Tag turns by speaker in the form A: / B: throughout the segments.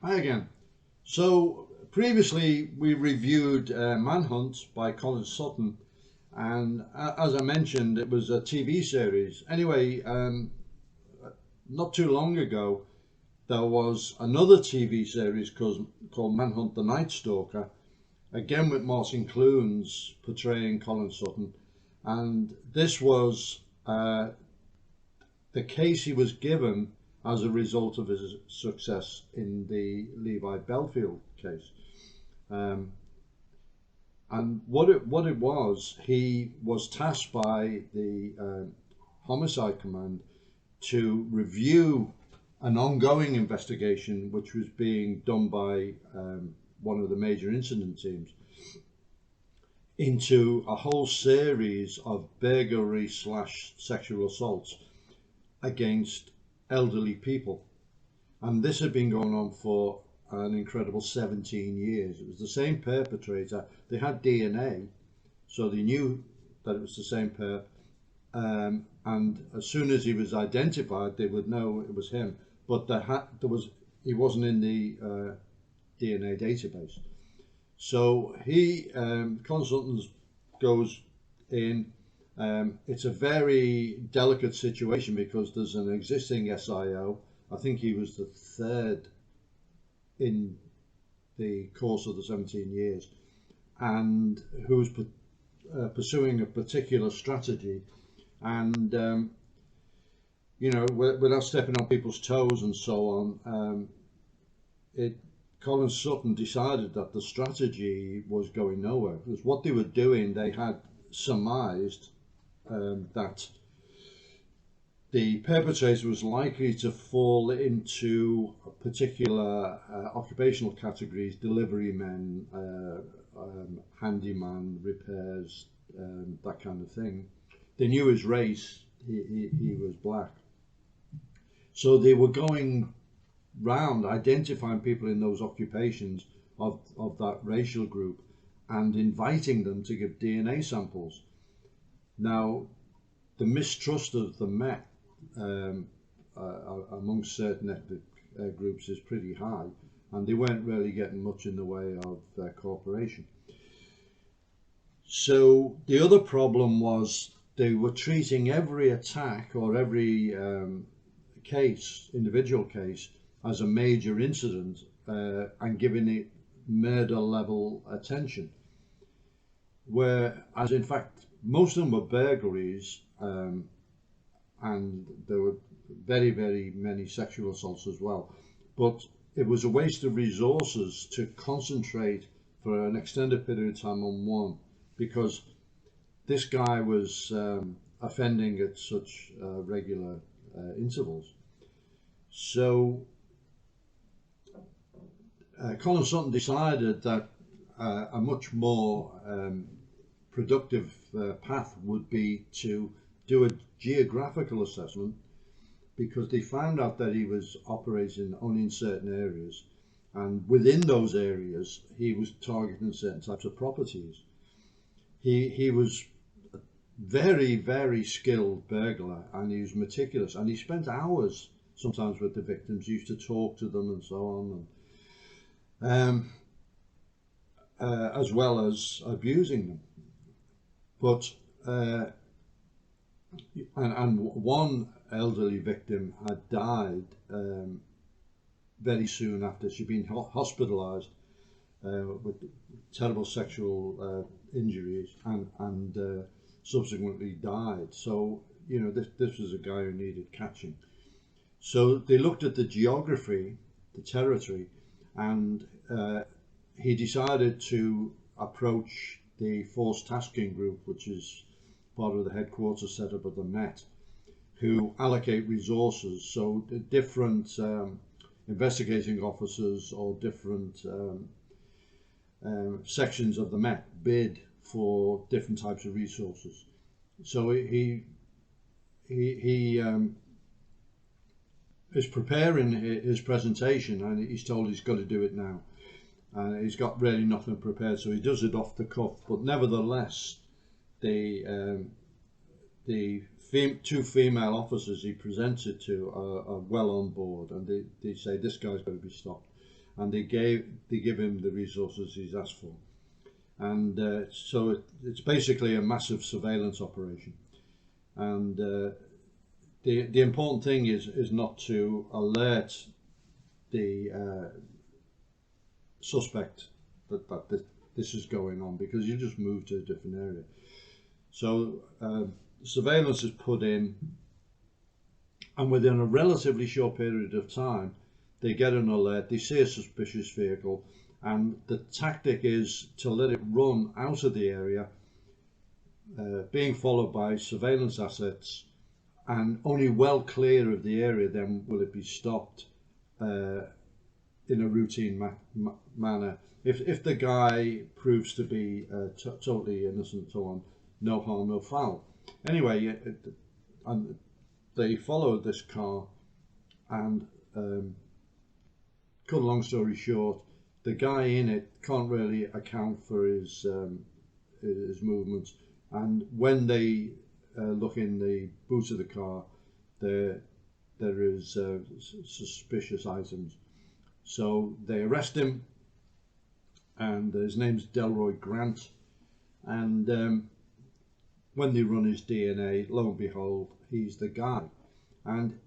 A: Hi again. So previously we reviewed Manhunt by Colin Sutton, and as I mentioned, it was a TV series. Anyway, not too long ago, there was another TV series called Manhunt: The Night Stalker, again with Martin Clunes portraying Colin Sutton, and this was the case he was given as a result of his success in the Levi Belfield case. Um, and what it was, he was tasked by the homicide command to review an ongoing investigation which was being done by one of the major incident teams into a whole series of burglary slash sexual assaults against elderly people. And this had been going on for an incredible 17 years. It was the same perpetrator. They had DNA, so they knew that it was the same perp. And as soon as he was identified, they would know it was him. But he wasn't in the DNA database. So Colin Sutton goes in. It's a very delicate situation because there's an existing SIO. I think he was the third in the course of the 17 years, and who's pursuing a particular strategy. And without stepping on people's toes and so on, Colin Sutton decided that the strategy was going nowhere because what they were doing, they had surmised that the perpetrator was likely to fall into particular occupational categories: delivery men, handyman, repairs, that kind of thing. They knew his race; he was black. So they were going round identifying people in those occupations of that racial group and inviting them to give DNA samples. Now, the mistrust of the Met amongst certain ethnic groups is pretty high, and they weren't really getting much in the way of cooperation. So the other problem was they were treating every attack or every individual case, as a major incident and giving it murder level attention. Whereas in fact most of them were burglaries, and there were very, very many sexual assaults as well. But it was a waste of resources to concentrate for an extended period of time on one, because this guy was offending at such regular intervals. So Colin Sutton decided that a much more productive path would be to do a geographical assessment, because they found out that he was operating only in certain areas, and within those areas he was targeting certain types of properties. He was a very, very skilled burglar, and he was meticulous, and he spent hours sometimes with the victims. He used to talk to them and so on, and as well as abusing them. But and one elderly victim had died very soon after she'd been hospitalised with terrible sexual injuries, and subsequently died. So this was a guy who needed catching. So they looked at the geography, the territory, and he decided to approach the Force Tasking Group, which is part of the headquarters setup of the Met, who allocate resources. So the different investigating officers or different sections of the Met bid for different types of resources. So he is preparing his presentation, and he's told he's got to do it now. He's got really nothing prepared, so he does it off the cuff. But nevertheless, the two female officers he presents it to are well on board, and they say this guy's got to be stopped. and they give him the resources he's asked for. And so it's basically a massive surveillance operation. And the important thing is not to alert the suspect that this is going on, because you just move to a different area. So surveillance is put in, and within a relatively short period of time they get an alert, they see a suspicious vehicle, and the tactic is to let it run out of the area, being followed by surveillance assets, and only well clear of the area then will it be stopped in a routine manner. If the guy proves to be totally innocent, so on, no harm, no foul. Anyway, and they followed this car, and cut a long story short, the guy in it can't really account for his movements, and when they look in the boot of the car, there is suspicious items. So they arrest him, and his name's Delroy Grant, and when they run his DNA, lo and behold, he's the guy. And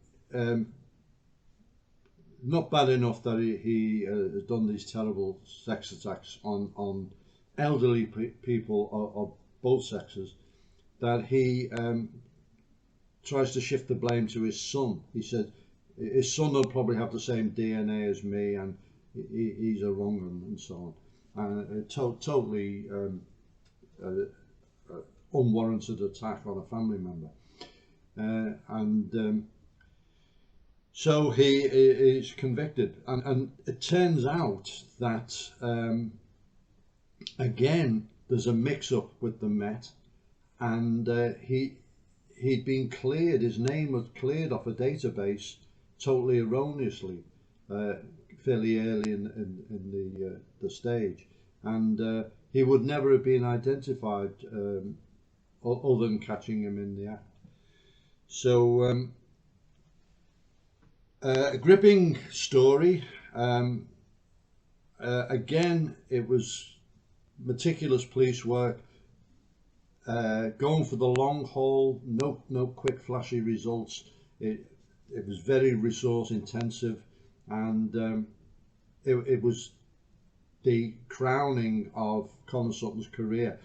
A: not bad enough that he has done these terrible sex attacks on elderly people of both sexes, that he tries to shift the blame to his son. He said his son will probably have the same DNA as me, and he's a wrong one, and so on. And totally unwarranted attack on a family member. So he is convicted, and it turns out that again there's a mix-up with the Met, and he'd been cleared, his name was cleared off a database totally erroneously fairly early in the stage, and he would never have been identified other than catching him in the act. So a gripping story. Again, it was meticulous police work, going for the long haul, no quick flashy results. It was very resource intensive, and it was the crowning of Colin Sutton's career.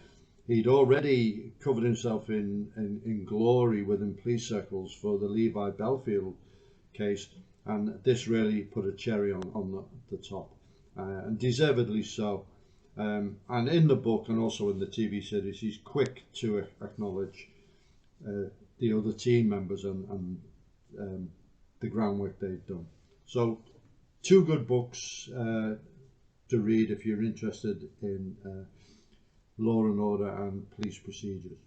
A: He'd already covered himself in glory within police circles for the Levi Belfield case, and this really put a cherry on the top, and deservedly so. And in the book and also in the TV series, he's quick to acknowledge the other team members and the groundwork they've done. So 2 good books to read if you're interested in law and order and police procedures.